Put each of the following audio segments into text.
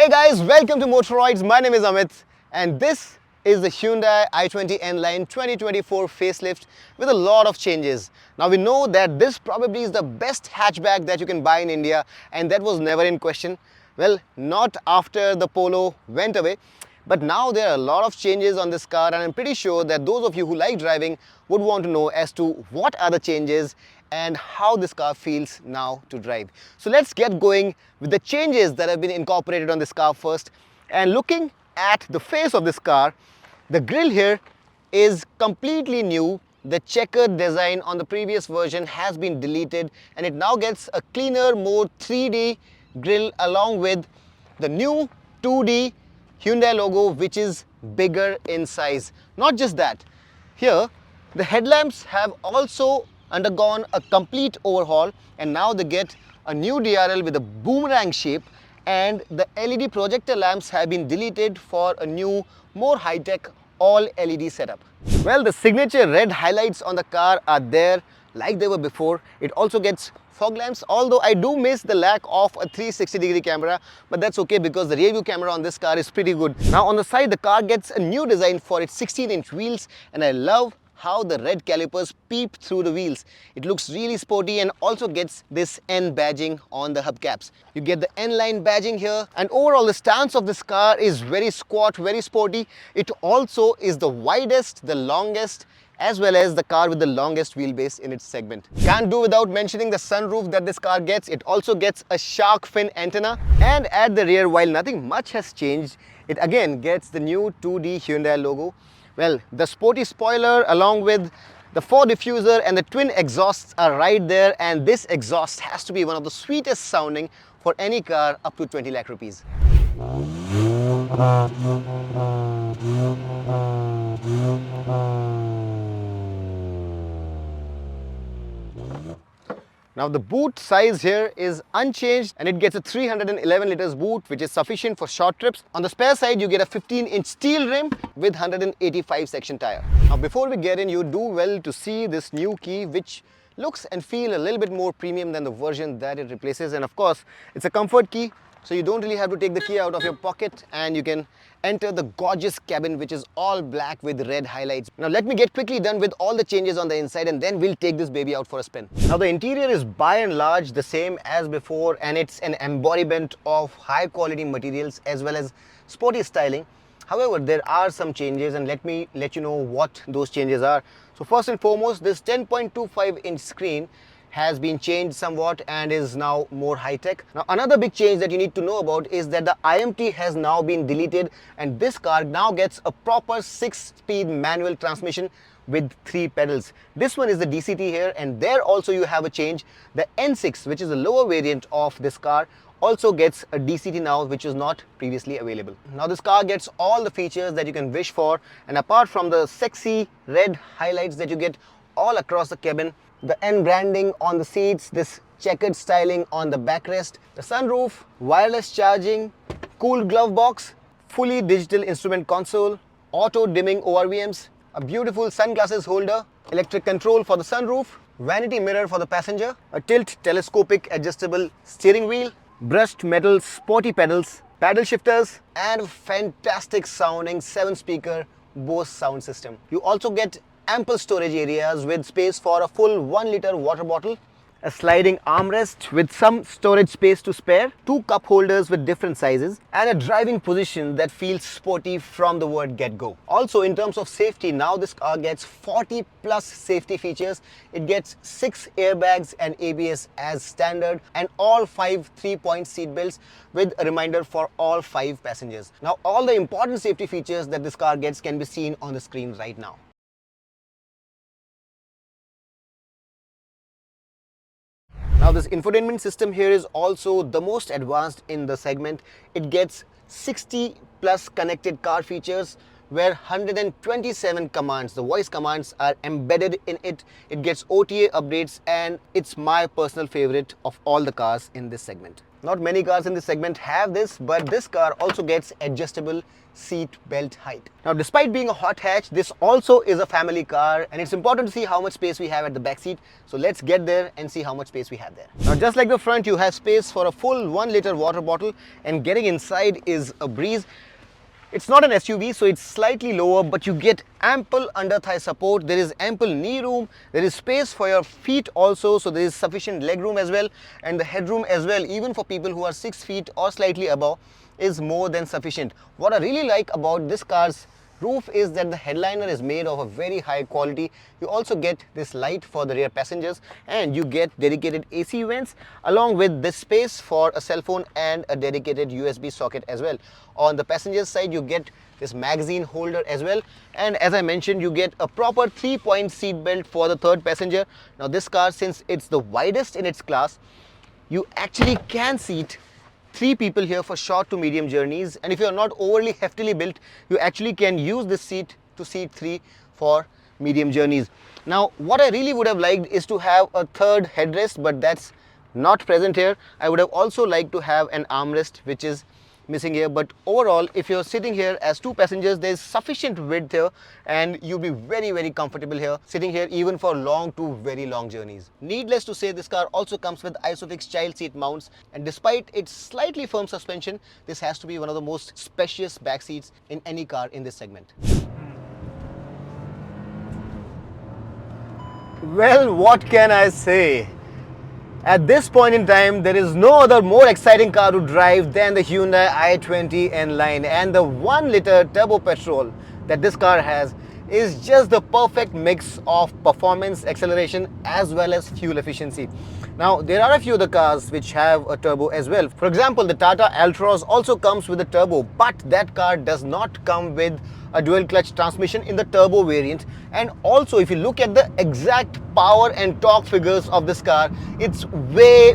Hey guys, welcome to Motoroids. My name is Amit and this is the Hyundai i20 Nline 2024 facelift with a lot of changes. Now we know that this probably is the best hatchback that you can buy in India and that was never in question. Well, not after the Polo went away, but now there are a lot of changes on this car and I'm pretty sure that those of you who like driving would want to know as to what are the changes and how this car feels now to drive. So let's get going with the changes that have been incorporated on this car first. And looking at the face of this car, the grille here is completely new. The checkered design on the previous version has been deleted and it now gets a cleaner, more 3D grille along with the new 2D Hyundai logo, which is bigger in size. Not just that, here the headlamps have also undergone a complete overhaul and now they get a new DRL with a boomerang shape, and the LED projector lamps have been deleted for a new, more high-tech all LED setup. Well, the signature red highlights on the car are there like they were before. It also gets fog lamps, although I do miss the lack of a 360-degree camera, but that's okay because the rear view camera on this car is pretty good. Now on the side, the car gets a new design for its 16-inch wheels and I love how the red calipers peep through the wheels. It looks really sporty and also gets this N badging on the hubcaps. You get the Nline badging here, and overall the stance of this car is very squat, very sporty. It also is the widest, the longest, as well as the car with the longest wheelbase in its segment. Can't do without mentioning the sunroof that this car gets. It also gets a shark fin antenna, and at the rear, while nothing much has changed, it again gets the new 2D Hyundai logo. Well, the sporty spoiler along with the 4 diffuser and the twin exhausts are right there, and this exhaust has to be one of the sweetest sounding for any car up to 20 lakh rupees. Now the boot size here is unchanged and it gets a 311 liters boot, which is sufficient for short trips. On the spare side, you get a 15-inch steel rim with 185 section tire. Now before we get in, you do well to see this new key, which looks and feel a little bit more premium than the version that it replaces. And of course, it's a comfort key, so you don't really have to take the key out of your pocket and you can enter the gorgeous cabin, which is all black with red highlights. Now let me get quickly done with all the changes on the inside and then we'll take this baby out for a spin. Now the interior is by and large the same as before and it's an embodiment of high quality materials as well as sporty styling. However, there are some changes and let me let you know what those changes are. So first and foremost, this 10.25-inch screen has been changed somewhat and is now more high-tech. Now another big change that you need to know about is that the IMT has now been deleted and this car now gets a proper 6-speed manual transmission with 3 pedals. This one is the DCT here, and there also you have a change. The N6, which is a lower variant of this car, also gets a DCT now, which was not previously available. Now this car gets all the features that you can wish for, and apart from the sexy red highlights that you get all across the cabin, the N branding on the seats, this checkered styling on the backrest, the sunroof, wireless charging, cool glove box, fully digital instrument console, auto dimming ORVMs, a beautiful sunglasses holder, electric control for the sunroof, vanity mirror for the passenger, a tilt telescopic adjustable steering wheel, brushed metal sporty pedals, paddle shifters, and fantastic sounding 7-speaker Bose sound system. You also get ample storage areas with space for a full 1-liter water bottle, a sliding armrest with some storage space to spare, 2 cup holders with different sizes, and a driving position that feels sporty from the word get-go. Also, in terms of safety, now this car gets 40 plus safety features. It gets 6 airbags and ABS as standard and all 5 3-point seat belts with a reminder for all 5 passengers. Now all the important safety features that this car gets can be seen on the screen right now. Now this infotainment system here is also the most advanced in the segment. It gets 60 plus connected car features, where 127 commands, the voice commands, are embedded in it. It gets OTA updates, and it's my personal favorite of all the cars in this segment. Not many cars in this segment have this, but this car also gets adjustable seat belt height. Now, despite being a hot hatch, this also is a family car, and it's important to see how much space we have at the back seat. So let's get there and see how much space we have there. Now, just like the front, you have space for a full 1-liter water bottle, and getting inside is a breeze. It's not an SUV, so it's slightly lower, but you get ample under thigh support. There is ample knee room. There is space for your feet also, so there is sufficient leg room as well, and the headroom as well, even for people who are 6 feet or slightly above, is more than sufficient. What I really like about this car's roof is that the headliner is made of a very high quality. You also get this light for the rear passengers, and you get dedicated AC vents along with this space for a cell phone and a dedicated USB socket as well. On the passenger side, you get this magazine holder as well, and as I mentioned, you get a proper 3-point seat belt for the third passenger. Now this car, since it's the widest in its class, you actually can seat 3 people here for short to medium journeys, and if you're not overly heftily built, you actually can use this seat to seat 3 for medium journeys. Now, what I really would have liked is to have a third headrest, but that's not present here. I would have also liked to have an armrest, which is missing here, but overall, if you're sitting here as 2 passengers, there's sufficient width here, and you'll be very comfortable here, sitting here even for long to very long journeys. Needless to say, this car also comes with ISOFIX child seat mounts, and despite its slightly firm suspension, this has to be one of the most spacious back seats in any car in this segment. Well, what can I say? At this point in time, there is no other more exciting car to drive than the Hyundai i20 Nline, and the 1-liter turbo petrol that this car has is just the perfect mix of performance, acceleration, as well as fuel efficiency. Now, there are a few other cars which have a turbo as well. For example, the Tata Altroz also comes with a turbo, but that car does not come with a dual clutch transmission in the turbo variant. And also, if you look at the exact power and torque figures of this car, it's way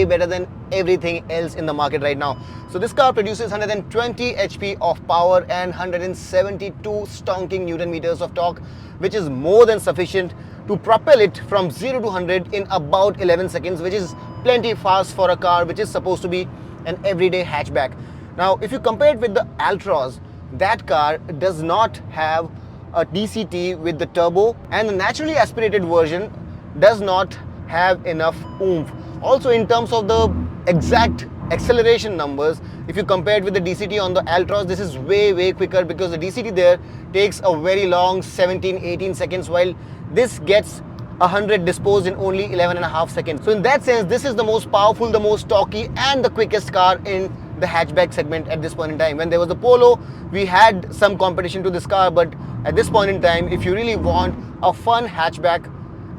better than everything else in the market right now. So this car produces 120 HP of power and 172 stonking Newton meters of torque, which is more than sufficient to propel it from 0 to 100 in about 11 seconds, which is plenty fast for a car which is supposed to be an everyday hatchback. Now, if you compare it with the Altroz, that car does not have a DCT with the turbo, and the naturally aspirated version does not have enough oomph. Also, in terms of the exact acceleration numbers, if you compare it with the DCT on the Altroz, this is way quicker, because the DCT there takes a very long 17-18 seconds, while this gets 100 disposed in only 11.5 seconds. So in that sense, this is the most powerful, the most torquey, and the quickest car in the hatchback segment at this point in time. When there was the Polo, we had some competition to this car, but at this point in time, if you really want a fun hatchback,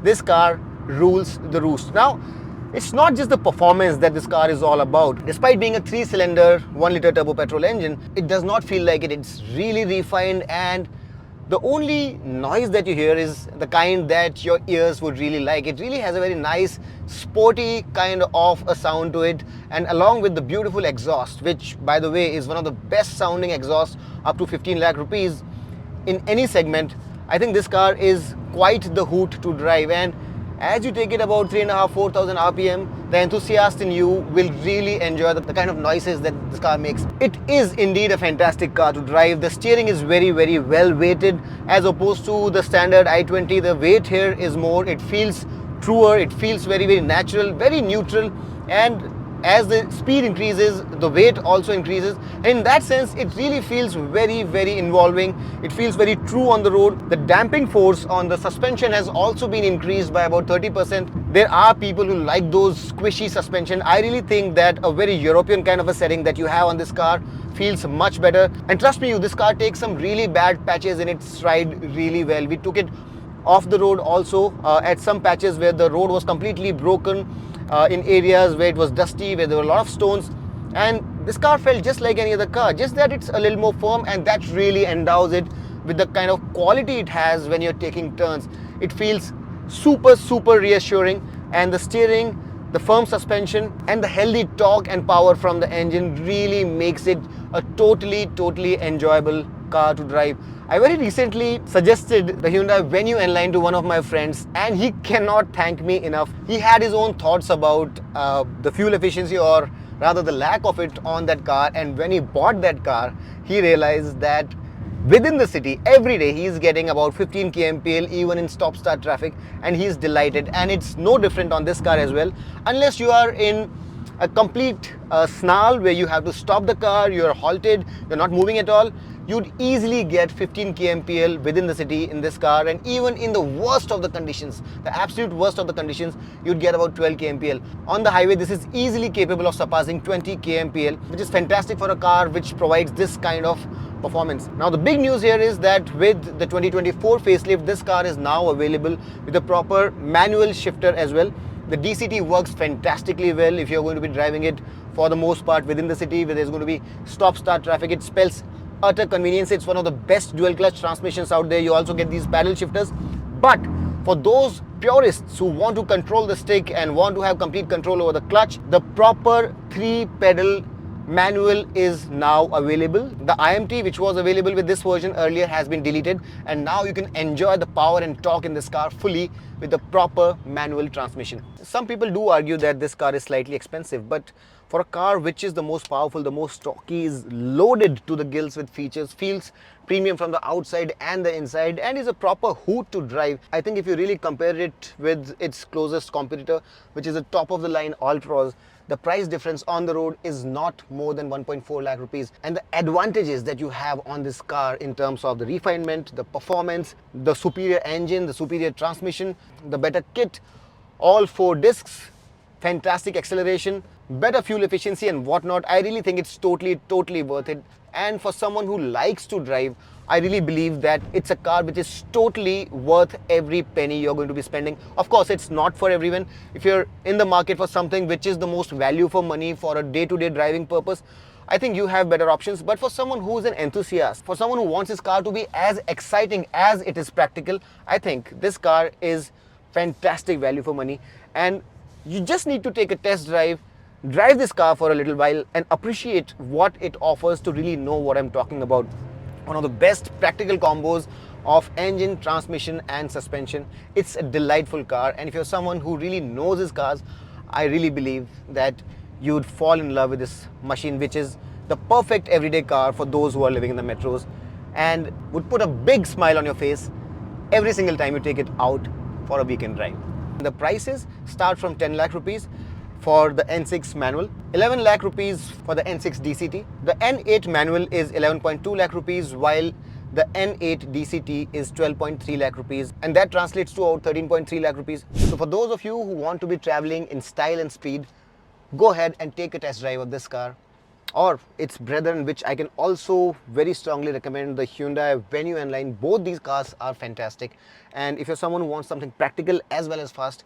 this car rules the roost. Now, it's not just the performance that this car is all about. Despite being a 3-cylinder 1-liter turbo petrol engine, it does not feel like it. It's really refined, and the only noise that you hear is the kind that your ears would really like. It really has a very nice, sporty kind of a sound to it, and along with the beautiful exhaust, which by the way is one of the best sounding exhausts up to 15 lakh rupees in any segment, I think this car is quite the hoot to drive. And as you take it about 3,500-4,000 RPM, the enthusiast in you will really enjoy the kind of noises that this car makes. It is indeed a fantastic car to drive. The steering is very well weighted as opposed to the standard i20. The weight here is more, it feels truer, it feels very natural, very neutral, and as the speed increases, the weight also increases. In that sense, it really feels very involving. It feels very true on the road. The damping force on the suspension has also been increased by about 30%. There are people who like those squishy suspension. I really think that a very European kind of a setting that you have on this car feels much better. And trust me, this car takes some really bad patches in its stride really well. We took it off the road also at some patches where the road was completely broken, in areas where it was dusty, where there were a lot of stones, and this car felt just like any other car, just that it's a little more firm, and that really endows it with the kind of quality it has when you're taking turns. It feels super reassuring, and the steering, the firm suspension, and the healthy torque and power from the engine really makes it a totally enjoyable car to drive. I very recently suggested the Hyundai i20 Nline to one of my friends, and he cannot thank me enough. He had his own thoughts about the fuel efficiency, or rather the lack of it on that car, and when he bought that car, he realized that within the city every day he is getting about 15 kmpl even in stop start traffic, and he is delighted. And it's no different on this car as well, unless you are in a complete snarl where you have to stop the car, you're halted, you're not moving at all. You'd easily get 15 kmpl within the city in this car, and even in the worst of the conditions, the absolute worst of the conditions, you'd get about 12 kmpl. On the highway, this is easily capable of surpassing 20 kmpl, which is fantastic for a car which provides this kind of performance. Now the big news here is that with the 2024 facelift, this car is now available with a proper manual shifter as well. The DCT works fantastically well if you're going to be driving it for the most part within the city where there's going to be stop-start traffic. It spells utter convenience. It's one of the best dual clutch transmissions out there. You also get these paddle shifters. But for those purists who want to control the stick and want to have complete control over the clutch, the proper 3-pedal manual is now available. The IMT, which was available with this version earlier, has been deleted, and now you can enjoy the power and torque in this car fully with the proper manual transmission. Some people do argue that this car is slightly expensive, but for a car which is the most powerful, the most stocky, is loaded to the gills with features, feels premium from the outside and the inside, and is a proper hoot to drive. I think if you really compare it with its closest competitor, which is a top of the line Altroz, the price difference on the road is not more than 1.4 lakh rupees. And the advantages that you have on this car in terms of the refinement, the performance, the superior engine, the superior transmission, the better kit, all 4 discs, fantastic acceleration, better fuel efficiency and whatnot, I really think it's totally worth it. And for someone who likes to drive, I really believe that it's a car which is totally worth every penny you're going to be spending. Of course, it's not for everyone. If you're in the market for something which is the most value for money for a day-to-day driving purpose, I think you have better options. But for someone who is an enthusiast, for someone who wants his car to be as exciting as it is practical, I think this car is fantastic value for money. And you just need to take a test drive this car for a little while and appreciate what it offers to really know what I'm talking about. One of the best practical combos of engine, transmission and suspension. It's a delightful car, and if you're someone who really knows his cars, I really believe that you'd fall in love with this machine, which is the perfect everyday car for those who are living in the metros, and would put a big smile on your face every single time you take it out for a weekend drive. The prices start from 10 lakh rupees for the N6 manual, 11 lakh rupees for the N6 DCT. The N8 manual is 11.2 lakh rupees, while the N8 DCT is 12.3 lakh rupees, and that translates to about 13.3 lakh rupees. So for those of you who want to be traveling in style and speed, go ahead and take a test drive of this car or its brethren, which I can also very strongly recommend, the Hyundai i20 Nline. Both these cars are fantastic, and if you're someone who wants something practical as well as fast,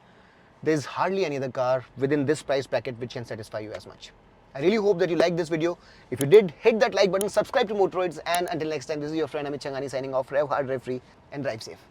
there's hardly any other car within this price bracket which can satisfy you as much. I really hope that you liked this video. If you did, hit that like button, subscribe to Motoroids, and until next time, this is your friend Amit Changani signing off. Rev hard, rev free, and drive safe.